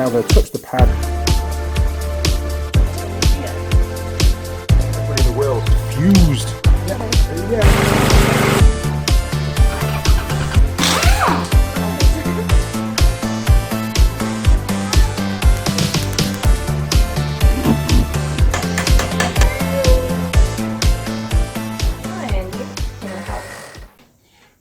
have a touch the pad. Everybody in the world fused.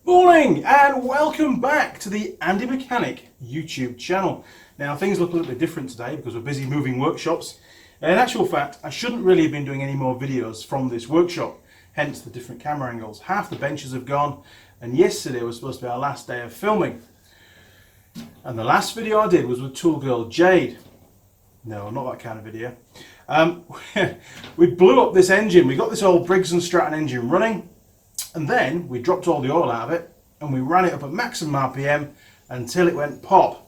Morning and welcome back to the Andy Mechanic YouTube channel. Now things look a little bit different today because we're busy moving workshops. In actual fact, I shouldn't really have been doing any more videos from this workshop, hence the different camera angles. Half the benches have gone and yesterday was supposed to be our last day of filming. And the last video I did was with tool girl Jade. No, not that kind of video. We blew up this engine. We got this old Briggs Stratton engine running. And then we dropped all the oil out of it and we ran it up at maximum RPM until it went pop.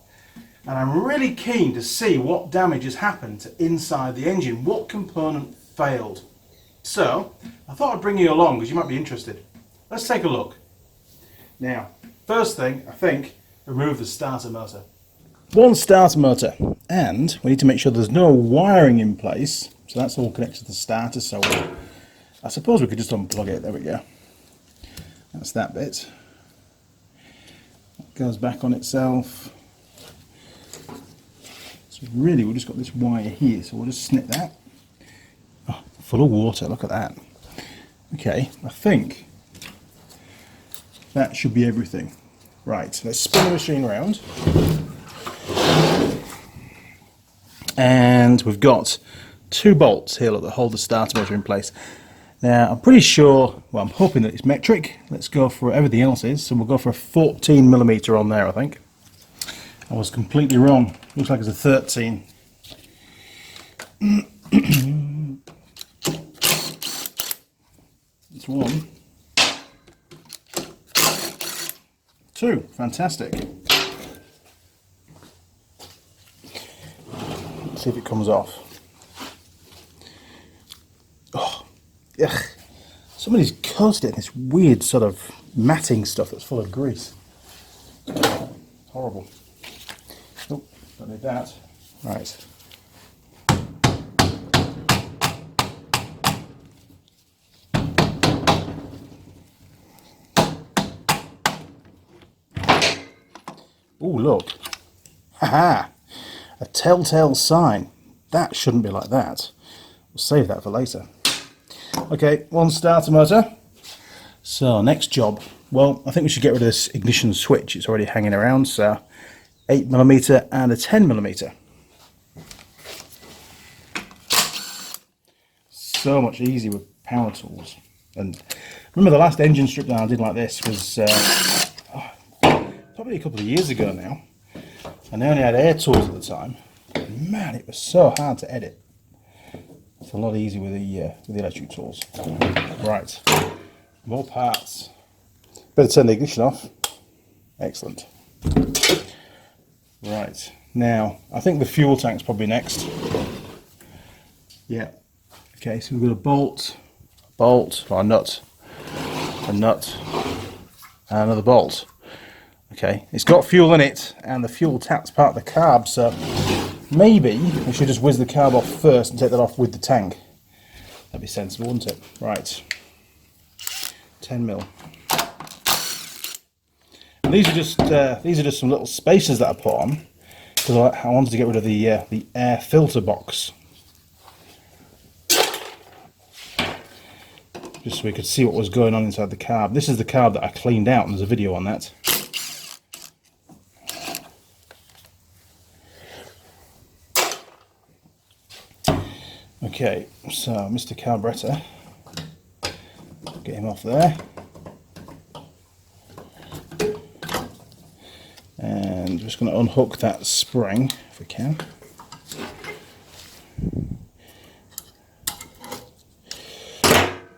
And I'm really keen to see what damage has happened to inside the engine, what component failed. So I thought I'd bring you along because you might be interested. Let's take a look. Now, first thing, I think, remove the starter motor. One starter motor, and we need to make sure there's no wiring in place. So that's all connected to the starter, so I suppose we could just unplug it. There we go. That's that bit. That goes back on itself. So really we've just got this wire here, so we'll just snip that. Oh, full of water, look at that. Okay, I think that should be everything. Right, let's spin the machine around. And we've got two bolts here that hold the starter motor in place. Now I'm pretty sure, well I'm hoping that it's metric. Let's go for everything else is, so we'll go for a 14mm on there I think. I was completely wrong, looks like it's a 13. It's one. Two, fantastic. Let's see if it comes off. Ugh. Somebody's coated it in this weird sort of matting stuff that's full of grease. Horrible. Oh, don't need that. Right. Oh, look. Haha! A telltale sign. That shouldn't be like that. We'll save that for later. Okay, one starter motor. So next job, well I think we should get rid of this ignition switch, it's already hanging around, so 8mm and a 10mm. So much easier with power tools. And remember the last engine strip down I did like this was probably a couple of years ago now, and I only had air tools at the time. And man, it was so hard to edit. It's a lot easier with the electric tools. Right, more parts. Better turn the ignition off. Excellent. Right, now I think the fuel tank's probably next. Yeah. Okay, so we've got a bolt, or a nut, and another bolt. Okay, it's got fuel in it, and the fuel tap's part of the carb, so maybe we should just whiz the carb off first and take that off with the tank. That'd be sensible, wouldn't it? Right, 10mm. And these are just some little spacers that I put on because I wanted to get rid of the air filter box, just so we could see what was going on inside the carb. This is the carb that I cleaned out, and there's a video on that. Okay, so Mr. Carburetor, get him off there, and just going to unhook that spring if we can.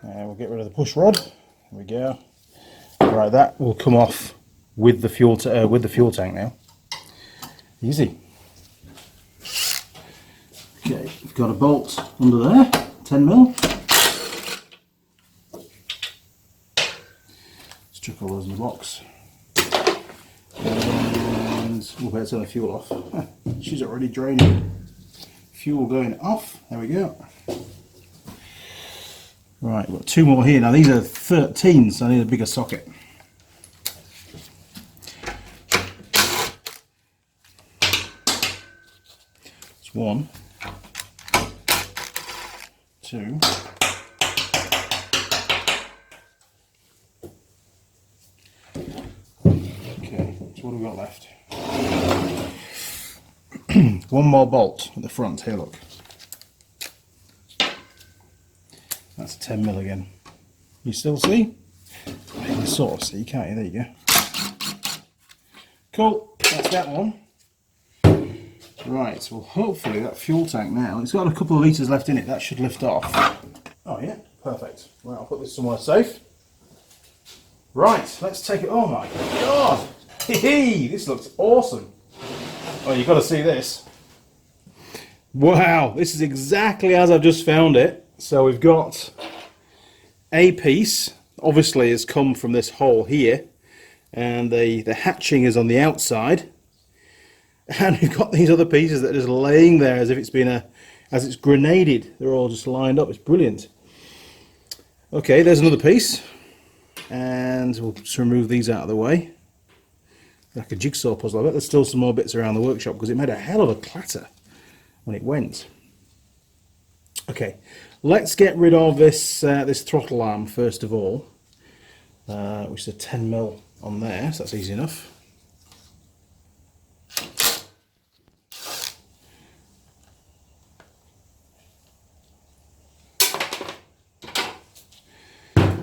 And we'll get rid of the push rod. There we go. Right, that will come off with the fuel tank now. Easy. Okay, we've got a bolt under there, 10mm. Let's chuck all those in the box. And and we'll better turn the fuel off. She's already draining. Fuel going off. There we go. Right, we've got 2 more here. Now these are 13s, so I need a bigger socket. It's 1, 2. Okay, so what have we got left? 1 more bolt at the front. Here, look. That's 10mm again. You still see? You can sort of see, can't you? There you go. Cool, that's that one. Right, well hopefully that fuel tank now, it's got a couple of litres left in it, that should lift off. Oh yeah, perfect. Right, I'll put this somewhere safe. Right, let's take it. Oh my god! Hee, this looks awesome. Oh, you've got to see this. Wow, this is exactly as I've just found it. So we've got a piece, obviously has come from this hole here, and the hatching is on the outside, and we've got these other pieces that are just laying there as if it's been as it's grenaded. They're all just lined up. It's brilliant. Okay, there's another piece, and we'll just remove these out of the way. Like a jigsaw puzzle. I bet there's still some more bits around the workshop because it made a hell of a clatter when it went. Okay, let's get rid of this this throttle arm first of all, which is a 10mm on there, so that's easy enough.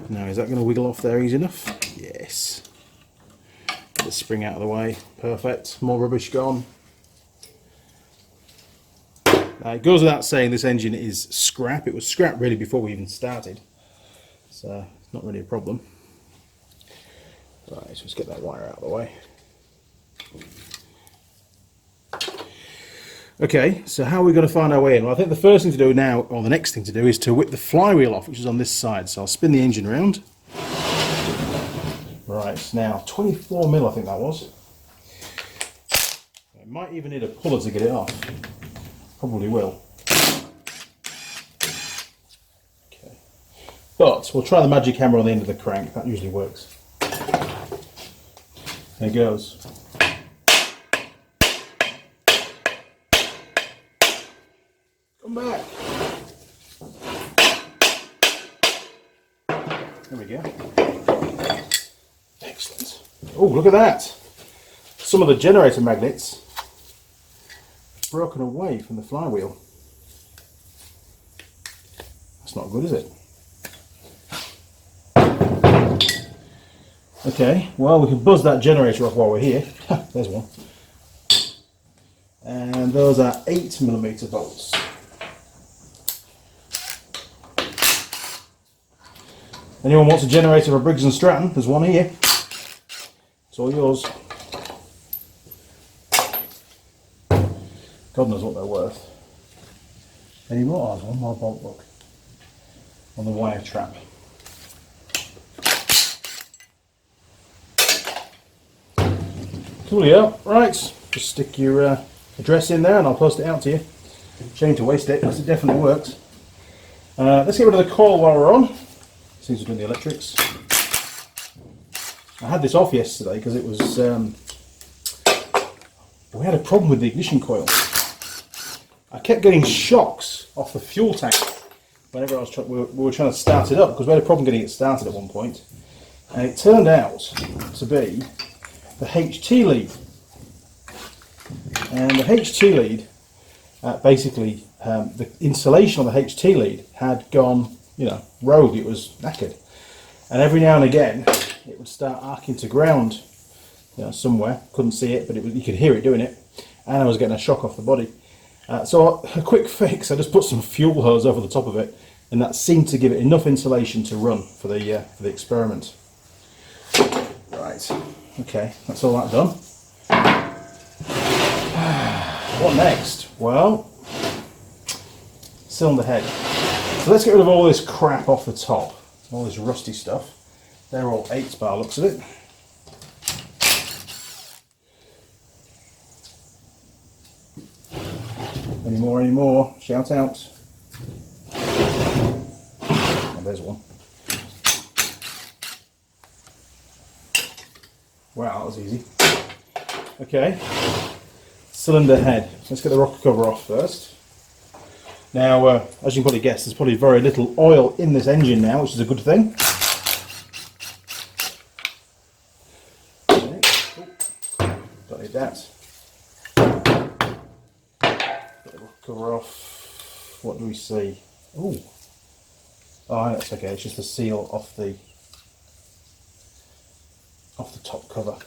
Now, is that going to wiggle off there easy enough? Yes. Get the spring out of the way. Perfect. More rubbish gone. It goes without saying this engine is scrap. It was scrap really before we even started, so it's not really a problem. Right, so let's get that wire out of the way. Okay, so how are we going to find our way in? Well, I think the first thing to do now, or the next thing to do, is to whip the flywheel off, which is on this side. So I'll spin the engine around. Right, now 24mm I think that was. I might even need a puller to get it off. Probably will. Okay. But we'll try the magic hammer on the end of the crank. That usually works. There it goes. Come back. There we go. Excellent. Oh, look at that. Some of the generator magnets broken away from the flywheel. That's not good, is it? Okay, well, we can buzz that generator off while we're here. There's one. And those are 8mm bolts. Anyone wants a generator for Briggs Stratton? There's one here. It's all yours. God knows what they're worth. Any more? Oh, there's one more bolt, look. On the wire trap. Coolio. Right, just stick your address in there and I'll post it out to you. Shame to waste it, because it definitely works. Let's get rid of the coil while we're on. Since we're doing the electrics. I had this off yesterday because it was, we had a problem with the ignition coil. I kept getting shocks off the fuel tank whenever I was we were trying to start it up, because we had a problem getting it started at one point. And it turned out to be the HT lead. And the HT lead, basically, the insulation on the HT lead had gone, you know, rogue. It was knackered. And every now and again, it would start arcing to ground, you know, somewhere. Couldn't see it, but you could hear it doing it. And I was getting a shock off the body. So a quick fix, I just put some fuel hose over the top of it, and that seemed to give it enough insulation to run for the experiment. Right, okay, that's all that done. What next? Well, cylinder head. So let's get rid of all this crap off the top, all this rusty stuff. They're all 8s by the looks of it. Any more, shout out. Oh, there's one. Wow, that was easy. Okay, cylinder head. Let's get the rocker cover off first. Now, as you can probably guess, there's probably very little oil in this engine now, which is a good thing. Okay. Oh, don't need that. Get the rocker cover off. What do we see? Oh, that's okay. It's just the seal off the top cover.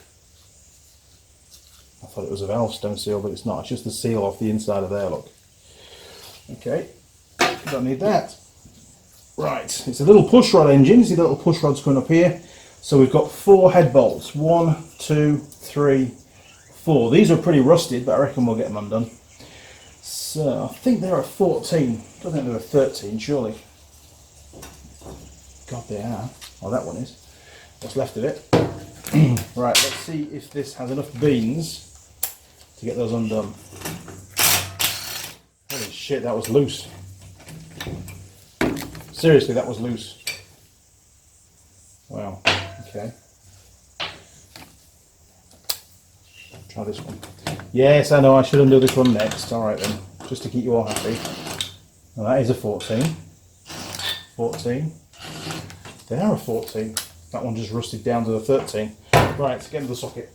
I thought it was a valve stem seal, but it's not. It's just the seal off the inside of there, look. Okay, don't need that. Right, it's a little push rod engine. See the little push rods coming up here? So we've got 4 head bolts. 1, 2, 3, 4. These are pretty rusted, but I reckon we'll get them undone. So I think they're at 14. I don't think they're at 13, surely. God, they are. Oh, that one is. What's left of it. Right, let's see if this has enough beans to get those undone. Holy shit, that was loose. Seriously, that was loose. Wow, okay. Try this one. Yes, I know, I should undo this one next. Alright then, just to keep you all happy. Well, that is a 14. 14. They are a 14. That one just rusted down to the 13. Right, let's get into the socket.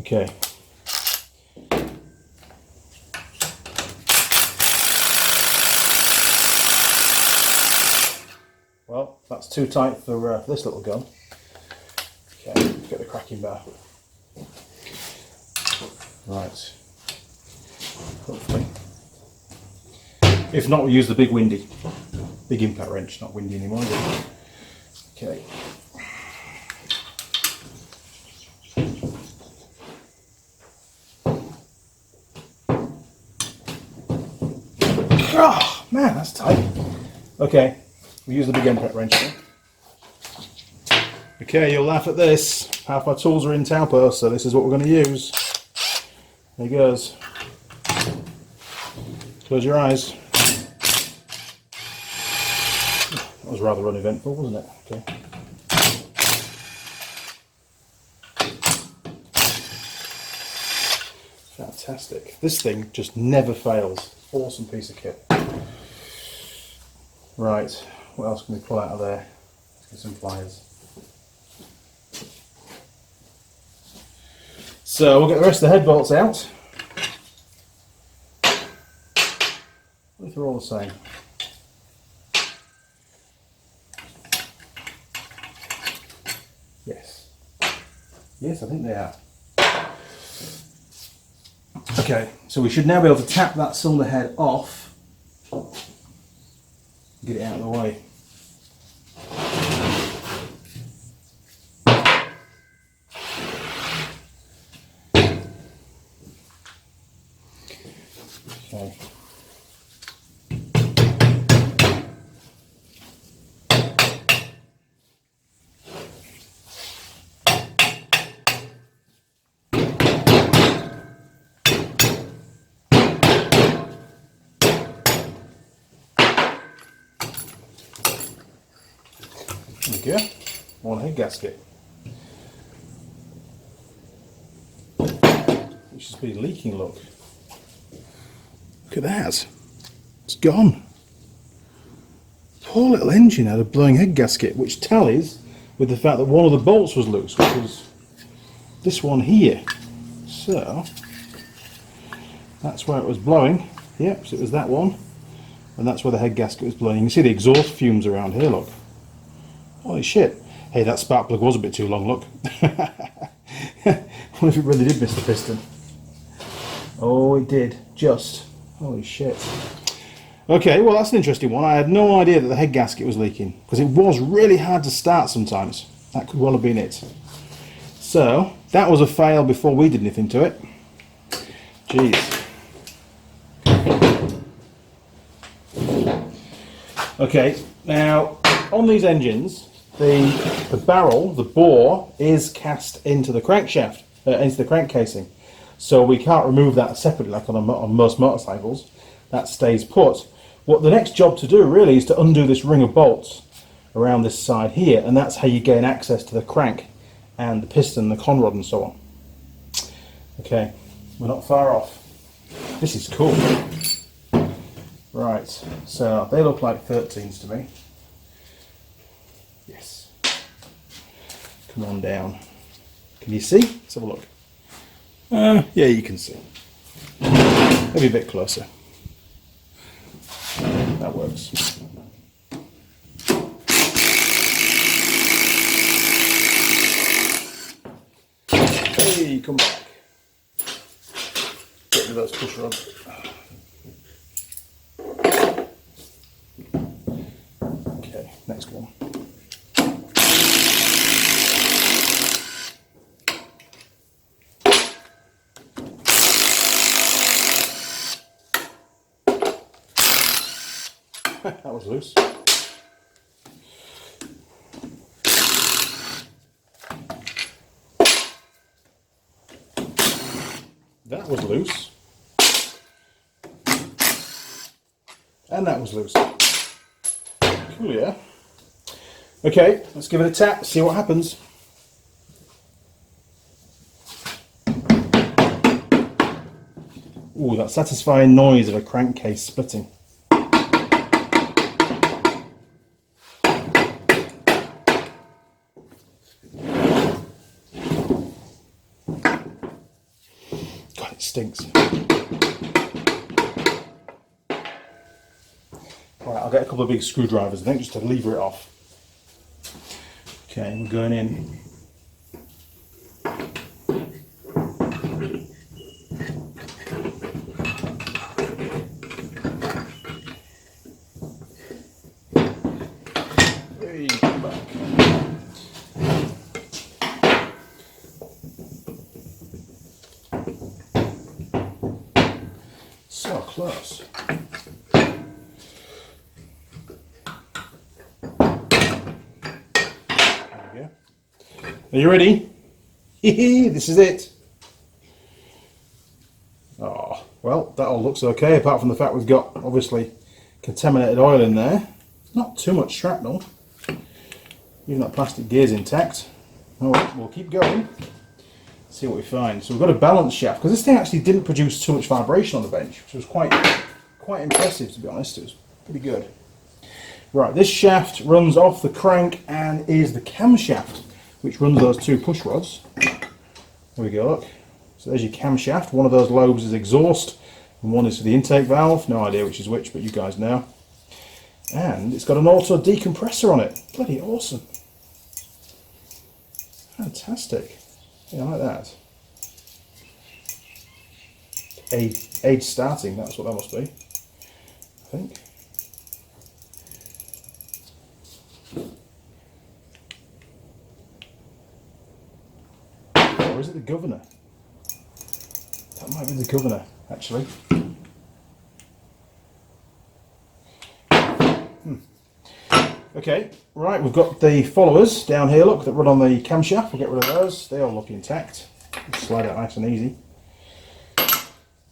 Okay. Well, that's too tight for this little gun. Okay, let's get the cracking bar. Right. Hopefully. If not, we'll use the big windy. Big impact wrench, not windy anymore, is it? Okay. Oh, man, that's tight. Okay, we use the big impact wrench here. Okay, you'll laugh at this. Half my tools are in Taupo, so this is what we're going to use. There he goes. Close your eyes. That was rather uneventful, wasn't it? Okay. Fantastic. This thing just never fails. Awesome piece of kit. Right, what else can we pull out of there? Let's get some pliers. So we'll get the rest of the head bolts out. What if they're all the same? Yes. Yes, I think they are. Okay, so we should now be able to tap that cylinder head off. Get it out of the way. Okay. There we go. One head gasket. It's just been leaking, look. Look at that. It's gone. Poor little engine had a blowing head gasket, which tallies with the fact that one of the bolts was loose, which was this one here. So, that's where it was blowing. Yep, so it was that one. And that's where the head gasket was blowing. You can see the exhaust fumes around here, look. Holy shit. Hey, that spark plug was a bit too long, look. I wonder if it really did miss the piston. Oh, it did. Just. Holy shit. Okay, well that's an interesting one. I had no idea that the head gasket was leaking, because it was really hard to start sometimes. That could well have been it. So, that was a fail before we did anything to it. Jeez. Okay, now on these engines, the barrel, the bore, is cast into the crankshaft, into the crank casing. So we can't remove that separately like on most motorcycles. That stays put. What the next job to do really is to undo this ring of bolts around this side here, and that's how you gain access to the crank and the piston, the conrod and so on. Okay, we're not far off. This is cool. Right, so they look like 13s to me. Yes. Come on down. Can you see? Let's have a look. Yeah, you can see. Maybe a bit closer. That works. Hey, come back. Get rid of those push rods. Okay, next one. That was loose. That was loose. And that was loose. Cool, yeah? Okay, let's give it a tap, see what happens. Ooh, that satisfying noise of a crankcase splitting. God, it stinks. Right, I'll get a couple of big screwdrivers, I think, just to lever it off. Okay, we're going in. Hey, come back. So close. Are you ready? This is it. Oh, well, that all looks okay, apart from the fact we've got, obviously, contaminated oil in there. Not too much shrapnel. Even that plastic gear's intact. Alright, we'll keep going. See what we find. So we've got a balance shaft, because this thing actually didn't produce too much vibration on the bench, which was quite impressive, to be honest. It was pretty good. Right, this shaft runs off the crank and is the camshaft, which runs those two push rods. There we go, look. So there's your camshaft. One of those lobes is exhaust, and one is for the intake valve. No idea which is which, but you guys know. And it's got an auto decompressor on it. Bloody awesome. Fantastic. Yeah, I like that. Age starting, that's what that must be, I think. Or is it the governor? That might be the governor, actually. Okay, right, we've got the followers down here, look, that run on the camshaft. We'll get rid of those. They all look intact. Slide out nice and easy.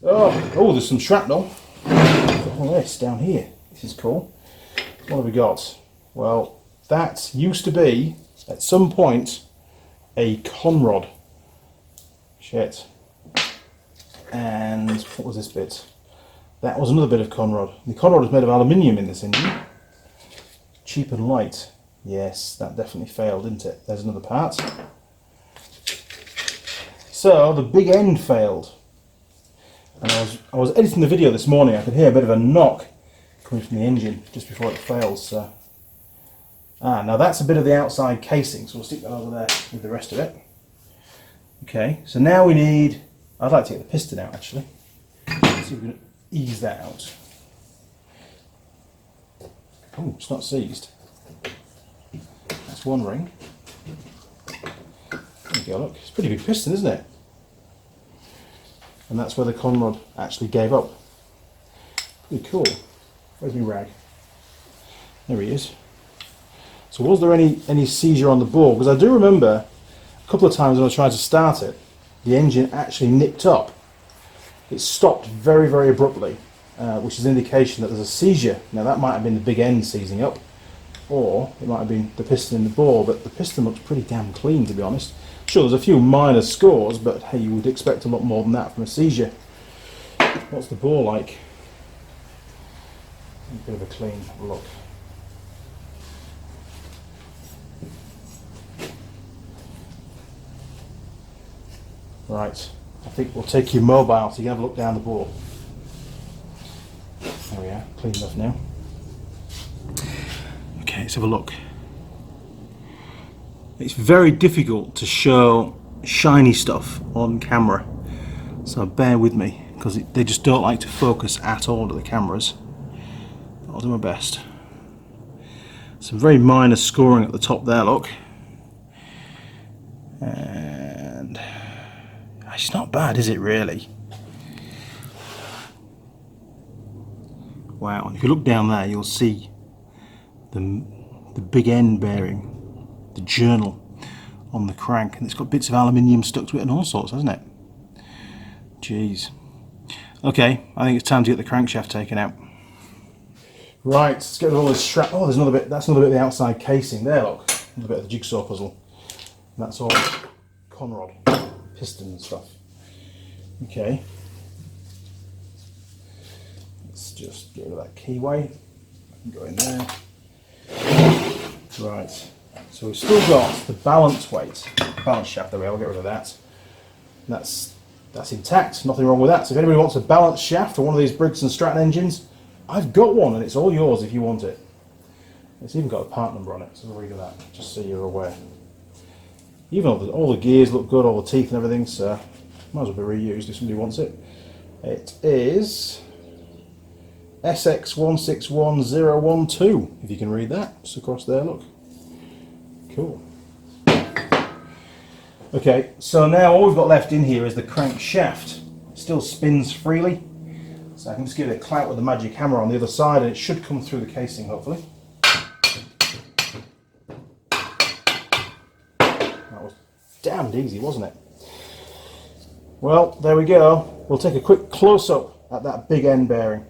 Oh, there's some shrapnel. Got all this down here. This is cool. What have we got? Well, that used to be, at some point, a conrod. Shit. And what was this bit? That was another bit of conrod. The conrod is made of aluminium in this engine. Cheap and light. Yes, that definitely failed, didn't it? There's another part. So the big end failed. And I was editing the video this morning. I could hear a bit of a knock coming from the engine just before it fails. So. Now that's a bit of the outside casing, so we'll stick that over there with the rest of it. Okay, so now we need, I'd like to get the piston out actually. Let's see if we can ease that out. Oh, it's not seized. That's one ring. There you go, look. It's a pretty big piston, isn't it? And that's where the conrod actually gave up. Pretty cool. Where's my rag? There he is. So was there any seizure on the board? Because I do remember a couple of times when I tried to start it, the engine actually nipped up it stopped very, very abruptly, which is an indication that there's a seizure. Now that might have been the big end seizing up, or it might have been the piston in the bore, but the piston looks pretty damn clean, to be honest. Sure, there's a few minor scores, but hey, you would expect a lot more than that from a seizure. What's the bore like? A bit of a clean look. Right, I think we'll take your mobile so you can have a look down the bore. There we are, clean enough now. Okay, let's have a look. It's very difficult to show shiny stuff on camera, so bear with me, because they just don't like to focus at all to the cameras. But I'll do my best. Some very minor scoring at the top there, look. And it's not bad, is it really? Wow, and if you look down there, you'll see the big end bearing, the journal on the crank, and it's got bits of aluminium stuck to it and all sorts, hasn't it? Jeez. Okay, I think it's time to get the crankshaft taken out. Right, let's get rid of all this strap. Oh, there's another bit. That's another bit of the outside casing there. Look, another bit of the jigsaw puzzle. And that's all conrod, piston and stuff. Okay. Let's just get rid of that keyway. Go in there. Right. So we've still got the balance weight, balance shaft. There we are. We'll get rid of that. That's intact. Nothing wrong with that. So if anybody wants a balance shaft for one of these Briggs and Stratton engines, I've got one, and it's all yours if you want it. It's even got a part number on it. So read of that, just so you're aware. Even all the gears look good, all the teeth and everything. So might as well be reused if somebody wants it. It is SX161012. If you can read that, just across there. Look. Cool. Okay, so now all we've got left in here is the crankshaft. It still spins freely, so I can just give it a clout with the magic hammer on the other side, and it should come through the casing, hopefully. That was damned easy, wasn't it? Well, there we go. We'll take a quick close-up at that big end bearing.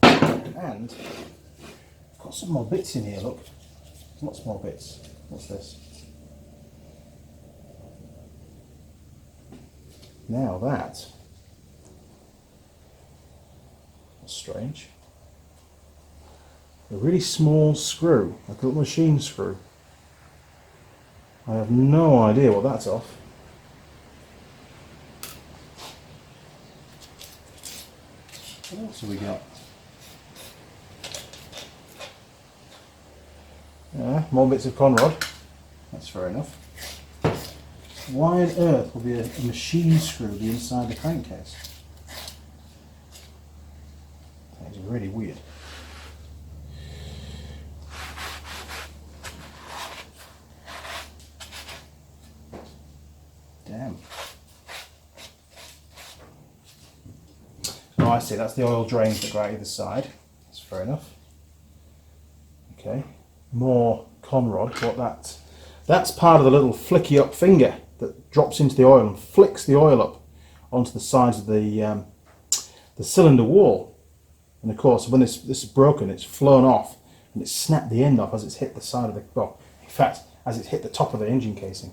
And I've got some more bits in here, look. Lots more bits. What's this? Now that's strange. A really small screw, like a little machine screw. I have no idea what that's off. What else have we got? Yeah, more bits of conrod. That's fair enough. Why on earth will be a machine screw be inside the crankcase? That is really weird. Damn. Oh, I see. That's the oil drains that go out either side. That's fair enough. Okay. More conrod. That's part of the little flicky up finger that drops into the oil and flicks the oil up onto the sides of the cylinder wall. And of course, when this is broken, it's flown off and it's snapped the end off as it's hit the side of the, well, in fact, as it's hit the top of the engine casing.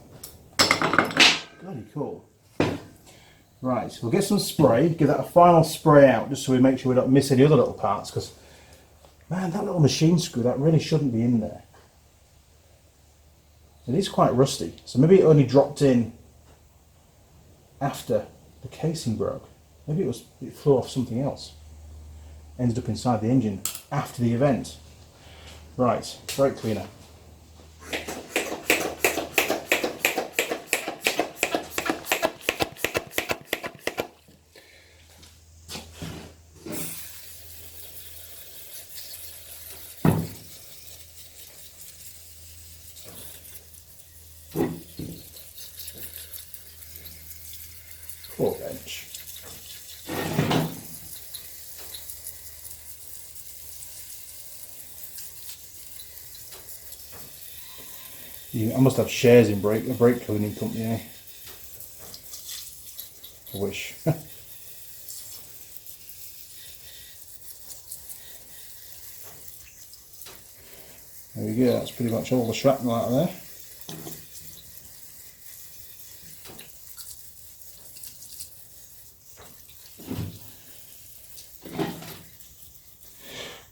Bloody cool. Right, we'll get some spray, give that a final spray out, just so we make sure we don't miss any other little parts, because, man, that little machine screw, that really shouldn't be in there. It is quite rusty, so maybe it only dropped in after the casing broke. Maybe it flew off something else. Ended up inside the engine after the event. Right, brake cleaner. Bench. I must have shares in a brake cleaning company. I wish. There we go, that's pretty much all the shrapnel out of there.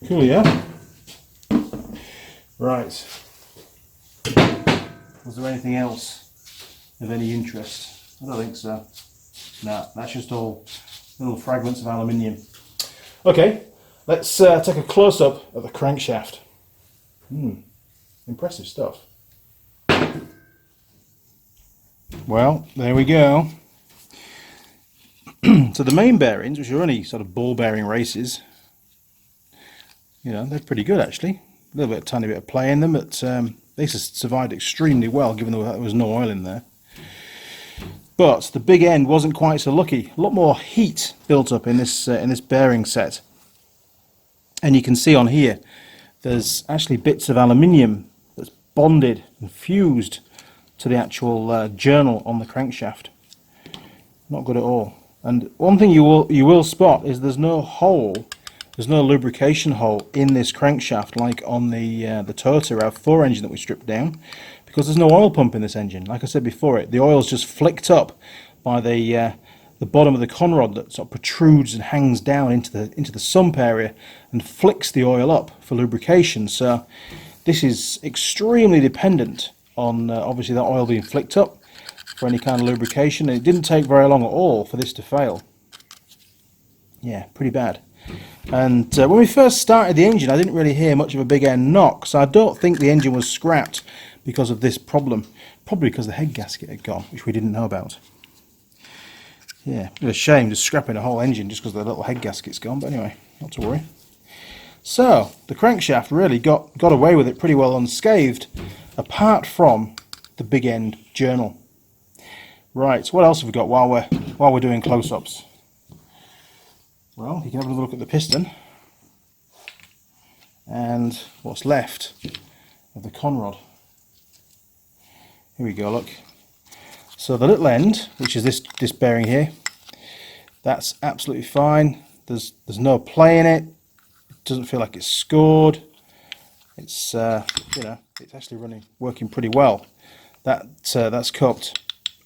Cool, yeah? Right. Was there anything else of any interest? I don't think so. Nah, that's just all little fragments of aluminium. Okay, let's take a close-up of the crankshaft. Impressive stuff. Well, there we go. So the main bearings, which are only sort of ball bearing races, you know, they're pretty good actually. A little bit, tiny bit of play in them, but they survived extremely well given that there was no oil in there. But the big end wasn't quite so lucky. A lot more heat built up in this bearing set, and you can see on here there's actually bits of aluminium that's bonded and fused to the actual journal on the crankshaft. Not good at all. And one thing you will spot is there's no hole. There's no lubrication hole in this crankshaft like on the Toyota RAV4 engine that we stripped down, because there's no oil pump in this engine. Like I said before, the oil's just flicked up by the bottom of the conrod that sort of protrudes and hangs down into the sump area and flicks the oil up for lubrication. So this is extremely dependent on obviously that oil being flicked up for any kind of lubrication. And it didn't take very long at all for this to fail. Yeah, pretty bad. And when we first started the engine, I didn't really hear much of a big end knock, so I don't think the engine was scrapped because of this problem. Probably because the head gasket had gone, which we didn't know about. Yeah, it's a shame just scrapping a whole engine just because the little head gasket's gone, but anyway, not to worry. So, the crankshaft really got away with it pretty well unscathed, apart from the big end journal. Right, so what else have we got while we're doing close-ups? Well, you can have another look at the piston and what's left of the conrod. Here we go, look. So the little end, which is this bearing here, that's absolutely fine. There's no play in it. It doesn't feel like it's scored. It's you know, it's actually working pretty well. That's coped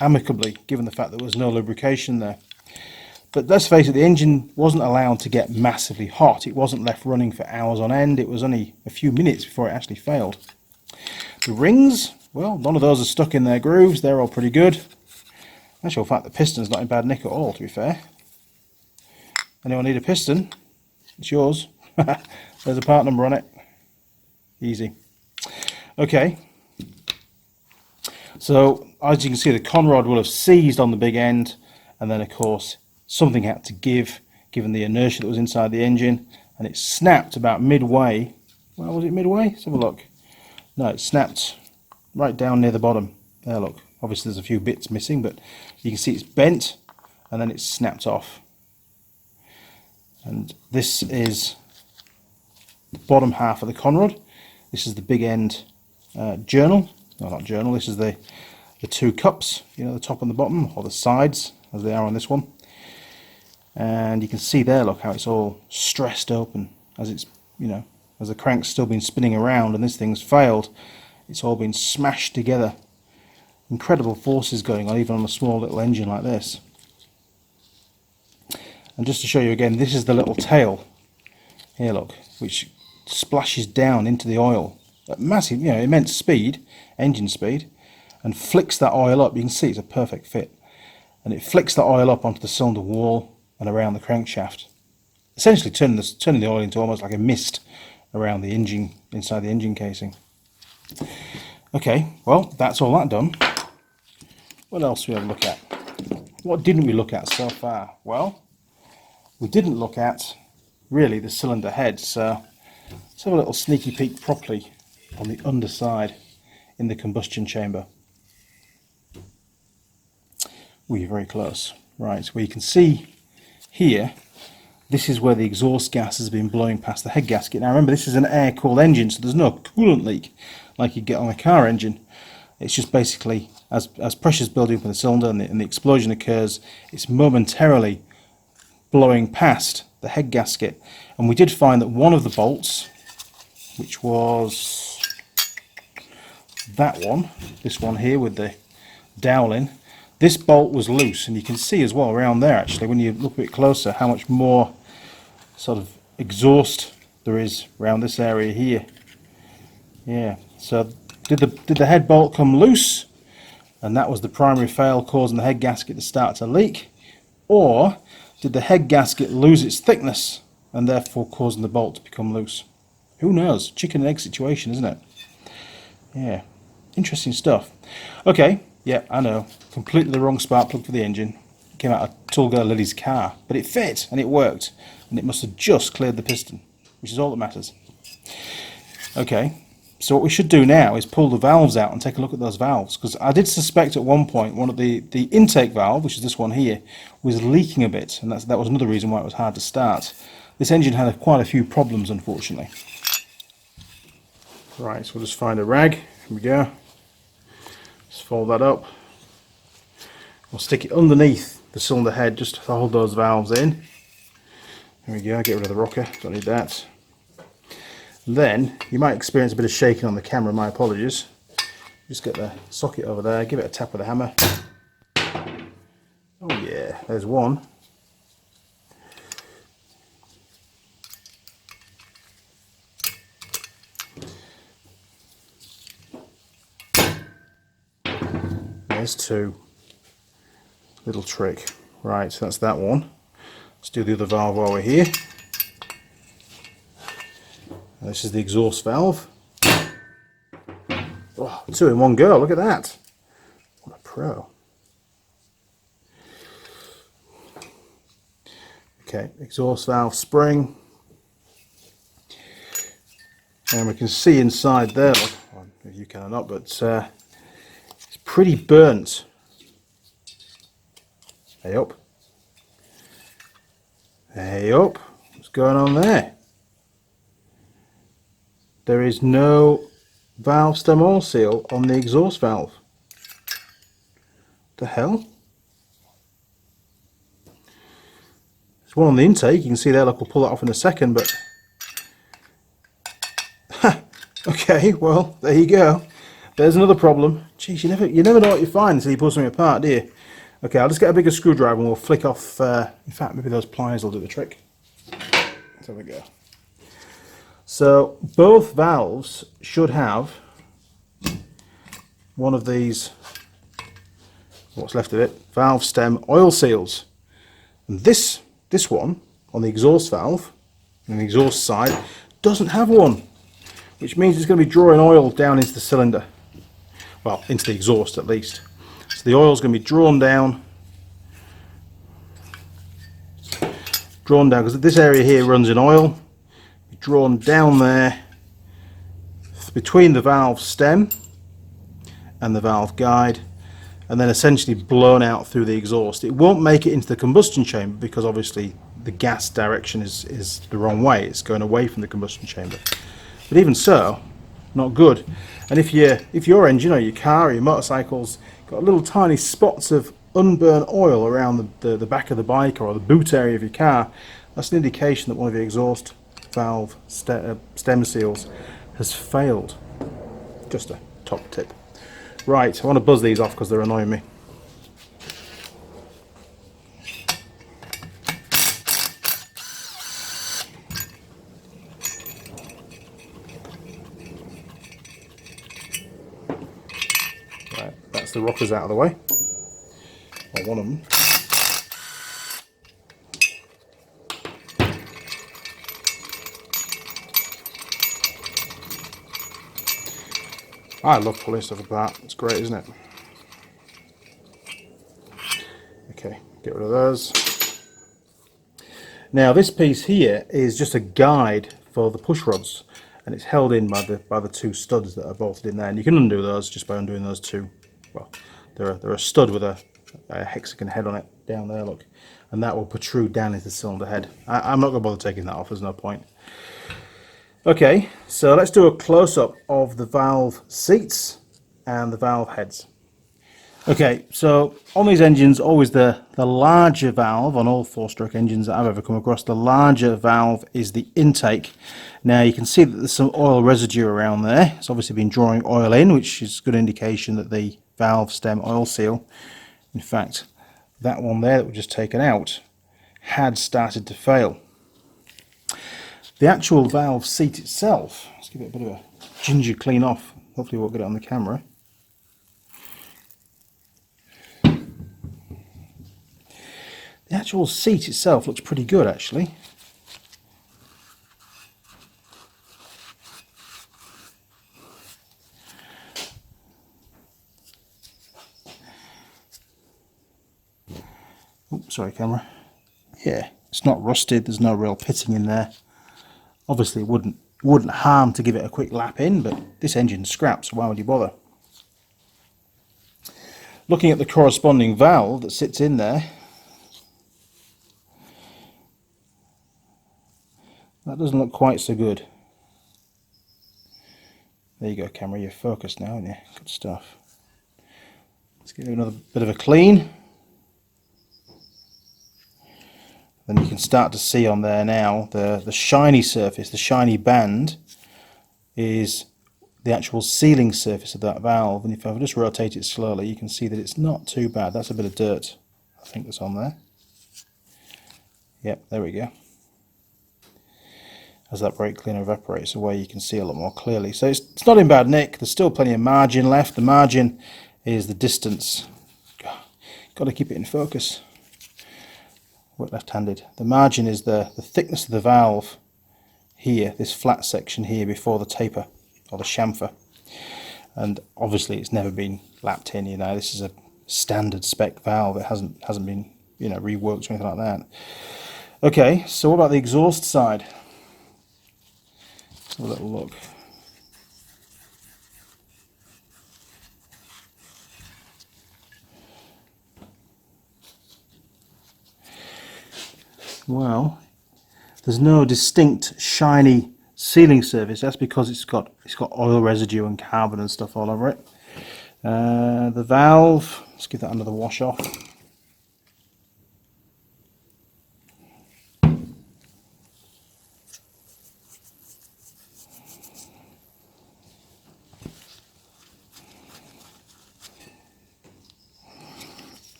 amicably, given the fact that there was no lubrication there. But let's face it, the engine wasn't allowed to get massively hot. It wasn't left running for hours on end. It was only a few minutes before it actually failed. The rings, well, none of those are stuck in their grooves. They're all pretty good. Actually, in fact, the piston's not in bad nick at all, to be fair. Anyone need a piston? It's yours. There's a part number on it. Easy. Okay. So, as you can see, the conrod will have seized on the big end, and then, of course, something had to give, given the inertia that was inside the engine, and it snapped about midway. Well, was it midway? Let's have a look. No, it snapped right down near the bottom. There, look. Obviously, there's a few bits missing, but you can see it's bent, and then it's snapped off. And this is the bottom half of the conrod. This is the big end journal. No, not journal. This is the two cups, you know, the top and the bottom, or the sides, as they are on this one. And you can see there, look, how it's all stressed open as it's, you know, as the crank's still been spinning around and this thing's failed. It's all been smashed together. Incredible forces going on, even on a small little engine like this. And just to show you again, this is the little tail. Here, look, which splashes down into the oil at massive, you know, immense speed, engine speed, and flicks that oil up. You can see it's a perfect fit. And it flicks the oil up onto the cylinder wall and around the crankshaft, essentially turning the oil into almost like a mist around the engine, inside the engine casing. Okay, well, that's all that done. What else do we have a look at? What didn't we look at so far? Well, we didn't look at really the cylinder head, so let's have a little sneaky peek properly on the underside in the combustion chamber. We're very close. Right, so where you can see here, this is where the exhaust gas has been blowing past the head gasket. Now remember, this is an air-cooled engine, so there's no coolant leak like you get on a car engine. It's just basically, as pressure's building up in the cylinder and the explosion occurs, it's momentarily blowing past the head gasket. And we did find that one of the bolts, which was that one, this one here with the dowling, this bolt was loose, and you can see as well around there actually when you look a bit closer how much more sort of exhaust there is around this area here. Yeah, so did the head bolt come loose and that was the primary fail causing the head gasket to start to leak, or did the head gasket lose its thickness and therefore causing the bolt to become loose? Who knows? Chicken and egg situation, isn't it? Yeah, interesting stuff. Okay, yeah, I know, completely the wrong spark plug for the engine. It came out of Tool Girl Lily's car, but it fit and it worked, and it must have just cleared the piston, which is all that matters. Okay, so what we should do now is pull the valves out and take a look at those valves, because I did suspect at one point one of the intake valve, which is this one here, was leaking a bit, and that was another reason why it was hard to start. This engine had quite a few problems, unfortunately. Right, so we'll just find a rag. Here we go. Just fold that up. We'll stick it underneath the cylinder head just to hold those valves in. There we go, get rid of the rocker, don't need that. And then you might experience a bit of shaking on the camera, my apologies. Just get the socket over there, give it a tap with a hammer. Oh yeah, there's one. There's two. Little trick. Right, so that's that one. Let's do the other valve while we're here. This is the exhaust valve. Oh, two in one go, look at that. What a pro. Okay, exhaust valve spring. And we can see inside there, look, well, if you can or not, but it's pretty burnt. Hey up. Hey up. What's going on there? There is no valve stem oil seal on the exhaust valve. The hell? There's one on the intake, you can see there, look, we'll pull that off in a second, but okay, well, there you go. There's another problem. Jeez, you never know what you find until you pull something apart, do you? Okay, I'll just get a bigger screwdriver and we'll flick off, in fact, maybe those pliers will do the trick. There we go. So both valves should have one of these, what's left of it, valve stem oil seals. And this one on the exhaust valve, on the exhaust side, doesn't have one, which means it's going to be drawing oil down into the cylinder. Well, into the exhaust at least. So the oil is going to be drawn down, because this area here runs in oil. Drawn down there between the valve stem and the valve guide, and then essentially blown out through the exhaust. It won't make it into the combustion chamber because obviously the gas direction is the wrong way. It's going away from the combustion chamber. But even so, not good. And if your engine or your car or your motorcycle's got little tiny spots of unburned oil around the back of the bike or the boot area of your car, that's an indication that one of the exhaust valve stem seals has failed. Just a top tip. Right, I want to buzz these off because they're annoying me. Right, that's the rockers out of the way. Or one of them. I love pulling stuff apart, it's great, isn't it? Okay, get rid of those. Now this piece here is just a guide for the push rods, and it's held in by the two studs that are bolted in there, and you can undo those just by undoing those two. Well, they're a stud with a hexagon head on it down there, look, and that will protrude down into the cylinder head. I'm not going to bother taking that off, there's no point. Okay, so let's do a close-up of the valve seats and the valve heads. Okay, so on these engines, always the larger valve, on all four-stroke engines that I've ever come across, the larger valve is the intake. Now you can see that there's some oil residue around there. It's obviously been drawing oil in, which is a good indication that the valve stem oil seal, in fact, that one there that we've just taken out, had started to fail. The actual valve seat itself, let's give it a bit of a ginger clean off, hopefully we won't get it on the camera. The actual seat itself looks pretty good actually. Oops, sorry camera. Yeah, it's not rusted, there's no real pitting in there. Obviously it wouldn't harm to give it a quick lap in, but this engine's scrap, so why would you bother? Looking at the corresponding valve that sits in there, that doesn't look quite so good. There you go camera, you're focused now, aren't you? Good stuff. Let's give it another bit of a clean. Then you can start to see on there now the shiny surface, the shiny band is the actual sealing surface of that valve, and if I just rotate it slowly you can see that it's not too bad. That's a bit of dirt I think that's on there. Yep, there we go. As that brake cleaner evaporates away you can see a lot more clearly. So it's not in bad nick, there's still plenty of margin left. The margin is the distance. Got to keep it in focus. Work left-handed. The margin is the thickness of the valve here, this flat section here before the taper or the chamfer. And obviously it's never been lapped in, you know, this is a standard spec valve. It hasn't been, you know, reworked or anything like that. Okay, so what about the exhaust side? Let's have a little look. Well, there's no distinct shiny sealing surface. That's because it's got oil residue and carbon and stuff all over it. The valve, let's give that another wash off.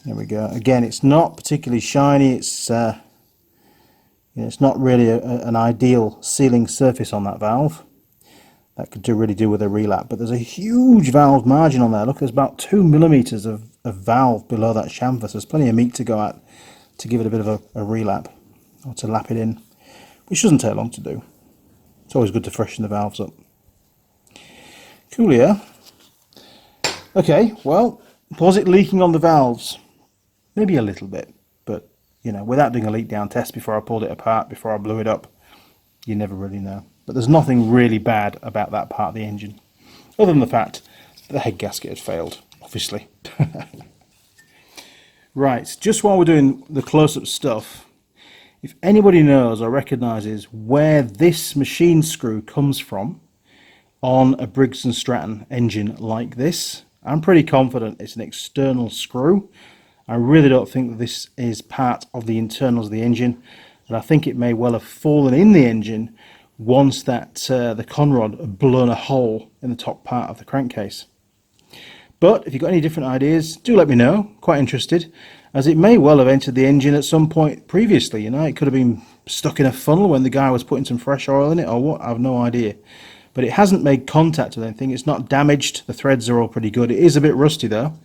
There we go. Again, it's not particularly shiny. It's it's not really an ideal sealing surface on that valve. That could really do with a relap, but there's a huge valve margin on there. Look, there's about 2 millimeters of valve below that chamfer, so there's plenty of meat to go at to give it a bit of a relap, or to lap it in, which doesn't take long to do. It's always good to freshen the valves up. Coolio. Okay, well, was it leaking on the valves? Maybe a little bit, but you know, without doing a leak down test before I pulled it apart, before I blew it up, you never really know. But there's nothing really bad about that part of the engine, other than the fact that the head gasket had failed, obviously. Right, just while we're doing the close-up stuff, if anybody knows or recognises where this machine screw comes from on a Briggs Stratton engine like this, I'm pretty confident it's an external screw. I really don't think that this is part of the internals of the engine, and I think it may well have fallen in the engine once that the conrod had blown a hole in the top part of the crankcase. But if you've got any different ideas, do let me know. Quite interested, as it may well have entered the engine at some point previously. You know, it could have been stuck in a funnel when the guy was putting some fresh oil in it, or what, I have no idea. But it hasn't made contact with anything. It's not damaged. The threads are all pretty good. It is a bit rusty though.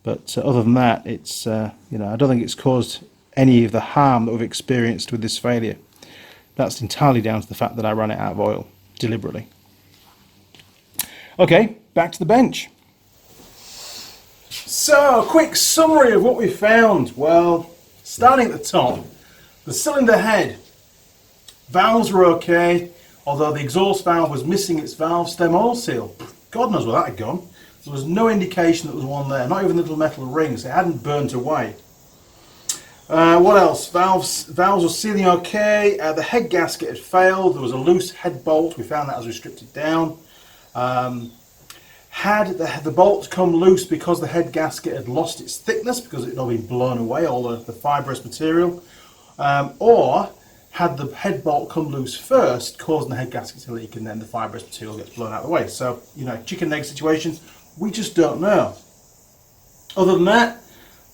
But other than that, it's you know, I don't think it's caused any of the harm that we've experienced with this failure. That's entirely down to the fact that I ran it out of oil deliberately. Okay, back to the bench. So, a quick summary of what we found. Well, starting at the top, the cylinder head. Valves were okay, although the exhaust valve was missing its valve stem oil seal. God knows where that had gone. There was no indication that there was one there, not even the little metal rings. It hadn't burnt away. What else? Valves were sealing okay. The head gasket had failed. There was a loose head bolt. We found that as we stripped it down. Had the bolt come loose because the head gasket had lost its thickness because it had all been blown away, all the fibrous material, or had the head bolt come loose first, causing the head gasket to leak, and then the fibrous material gets blown out of the way. So, you know, chicken and egg situations, we just don't know. Other than that,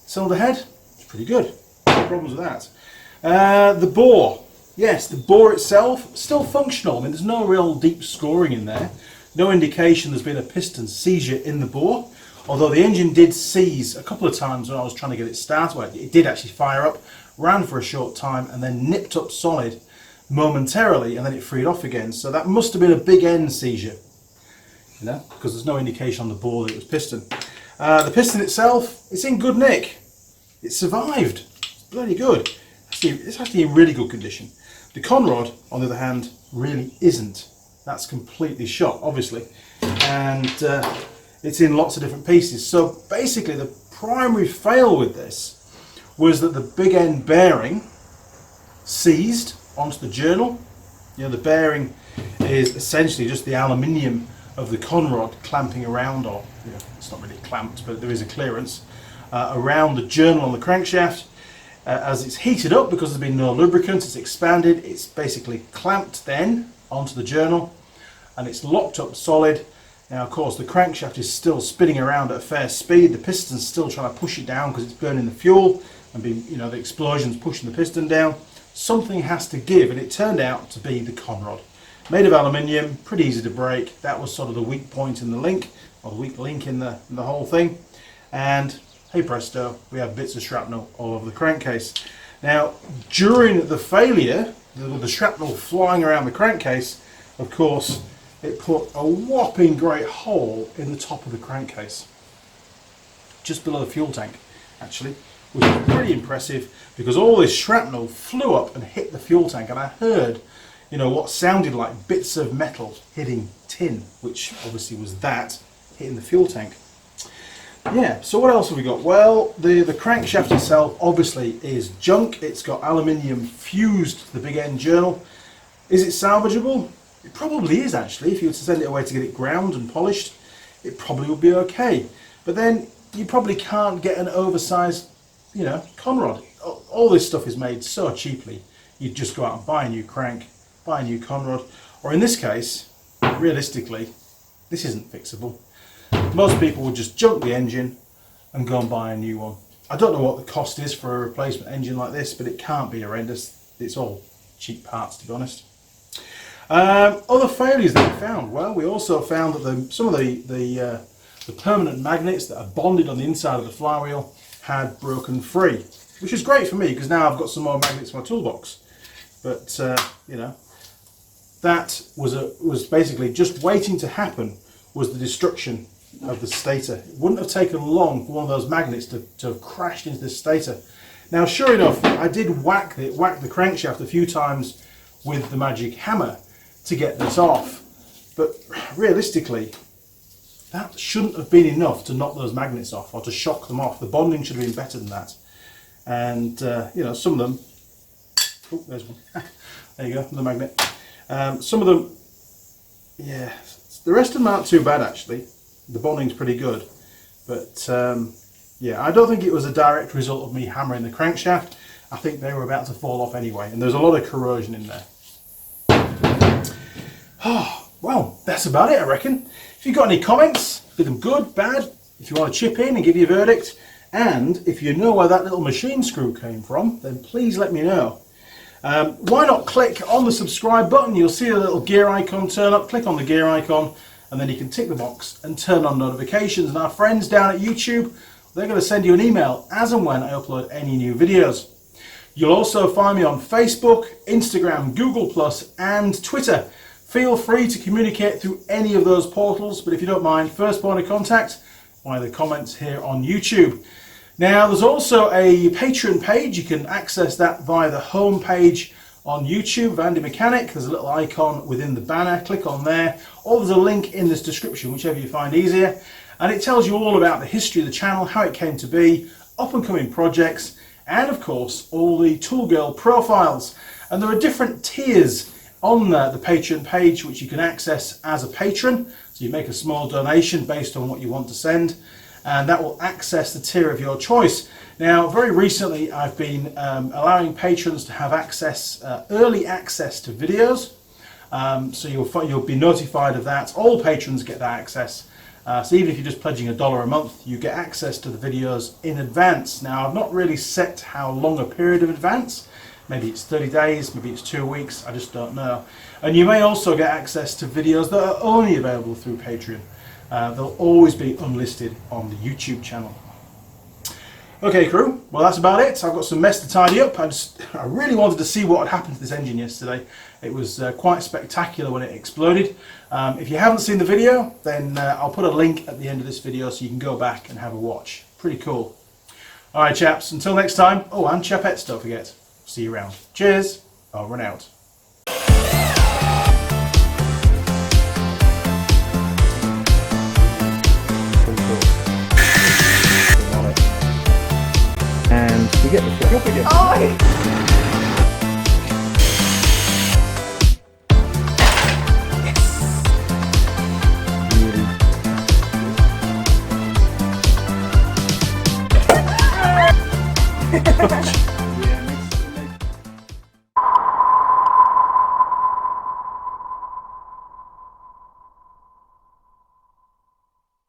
cylinder head, it's pretty good. No problems with that. The bore, yes, the bore itself, still functional. I mean, there's no real deep scoring in there. No indication there's been a piston seizure in the bore, although the engine did seize a couple of times when I was trying to get it started. Well, it did actually fire up, ran for a short time, and then nipped up solid momentarily, and then it freed off again. So that must have been a big end seizure, you know, because there's no indication on the bore that it was piston. The piston itself, it's in good nick. It survived. It's bloody good. It's actually in really good condition. The conrod, on the other hand, really isn't. That's completely shot, obviously, and it's in lots of different pieces. So basically the primary fail with this was that the big end bearing seized onto the journal. You know, the bearing is essentially just the aluminium of the conrod clamping around, or you know, it's not really clamped, but there is a clearance around the journal on the crankshaft. As it's heated up, because there's been no lubricant, it's expanded, it's basically clamped then onto the journal, and it's locked up solid. Now, of course, the crankshaft is still spinning around at a fair speed. The piston's still trying to push it down because it's burning the fuel, and you know, the explosion's pushing the piston down. Something has to give, and it turned out to be the conrod. Made of aluminium, pretty easy to break. That was sort of the weak point in the link, or the weak link in the whole thing. And hey presto, we have bits of shrapnel all over the crankcase. Now, during the failure, with the shrapnel flying around the crankcase, of course, it put a whopping great hole in the top of the crankcase, just below the fuel tank, actually, which is pretty impressive because all this shrapnel flew up and hit the fuel tank, and I heard, you know, what sounded like bits of metal hitting tin, which obviously was that hitting the fuel tank. Yeah, so what else have we got? Well, the crankshaft itself obviously is junk. It's got aluminium fused to the big end journal. Is it salvageable? It probably is, actually. If you were to send it away to get it ground and polished, it probably would be okay. But then you probably can't get an oversized, you know, conrod. All this stuff is made so cheaply. You'd just go out and buy a new crank, buy a new conrod, or in this case, realistically, this isn't fixable. Most people would just junk the engine and go and buy a new one. I don't know what the cost is for a replacement engine like this, but it can't be horrendous. It's all cheap parts, to be honest. Other failures that we found. Well, we also found that some of the permanent magnets that are bonded on the inside of the flywheel had broken free, which is great for me because now I've got some more magnets in my toolbox. But you know, that was basically just waiting to happen. Was the destruction of the stator. It wouldn't have taken long for one of those magnets to have crashed into the stator. Now, sure enough, I did whack the crankshaft a few times with the magic hammer to get this off, but realistically, that shouldn't have been enough to knock those magnets off or to shock them off. The bonding should have been better than that. And you know, some of them, oh, there's one. There you go, the magnet. Some of them, yeah, the rest of them aren't too bad actually. The bonding's pretty good, but yeah, I don't think it was a direct result of me hammering the crankshaft. I think they were about to fall off anyway, and there's a lot of corrosion in there. Oh, well, that's about it, I reckon. If you've got any comments, be them good, bad, if you want to chip in and give your verdict, and if you know where that little machine screw came from, then please let me know. Why not click on the subscribe button? You'll see a little gear icon turn up. Click on the gear icon, and then you can tick the box and turn on notifications. And our friends down at YouTube, they're going to send you an email as and when I upload any new videos. You'll also find me on Facebook, Instagram, Google+, and Twitter. Feel free to communicate through any of those portals, but if you don't mind, first point of contact via the comments here on YouTube. Now, there's also a Patron page. You can access that via the home page on YouTube of Andy Mechanic. There's a little icon within the banner. Click on there, or there's a link in this description, whichever you find easier. And it tells you all about the history of the channel, how it came to be, up and coming projects, and of course, all the Tool Girl profiles. And there are different tiers on the Patreon page, which you can access as a patron. So you make a small donation based on what you want to send, and that will access the tier of your choice. Now, very recently, I've been allowing patrons to have access, early access to videos. So you'll be notified of that. All patrons get that access. So even if you're just pledging $1 a month, you get access to the videos in advance. Now, I've not really set how long a period of advance. Maybe it's 30 days, maybe it's 2 weeks, I just don't know. And you may also get access to videos that are only available through Patreon. They'll always be unlisted on the YouTube channel. Okay, crew, well that's about it. I've got some mess to tidy up. I really wanted to see what had happened to this engine yesterday. It was quite spectacular when it exploded. If you haven't seen the video, then I'll put a link at the end of this video so you can go back and have a watch. Pretty cool. Alright chaps, until next time. Oh, and chapettes, don't forget. See you around. Cheers. Over and out. And you get the flip again. Oh!